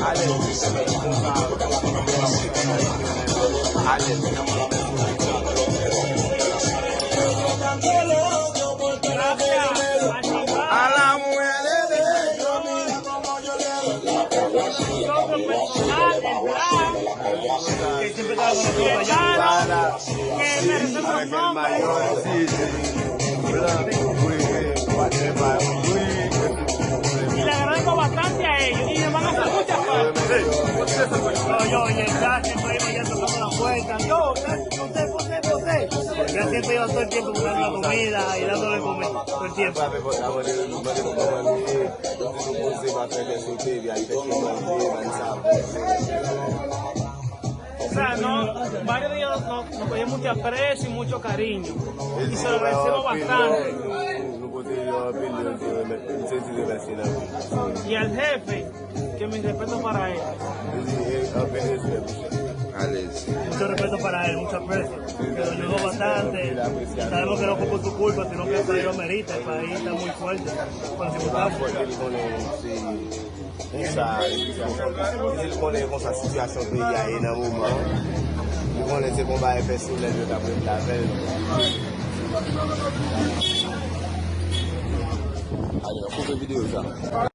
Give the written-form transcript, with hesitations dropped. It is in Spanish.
A la mujer de Dios, mira como yo le Que siempre estaba con nosotros allá. Que merecemos y le agradezco bastante a ellos y me van a hacer muchas cosas. No, yo y el chat siempre iba ya tocando la puerta. Yo, usted. Ya siempre iba todo el tiempo buscando la comida y dándole comer todo el tiempo. O sea, varios días nos cogían mucho aprecio y mucho cariño. Y se lo agradecemos bastante. Y al jefe, que mi respeto para él. Mucho respeto para él, mucho aprecio. Que lo ayudó bastante. Sabemos que no fue por su culpa, sino que el país lo merita. El país está muy fuerte con las circunstancias. Il connaît comme sa situation pays à un moment. Il connaît ce qu'on va faire sur les deux après la veille. Allez, on coupe la vidéo ça.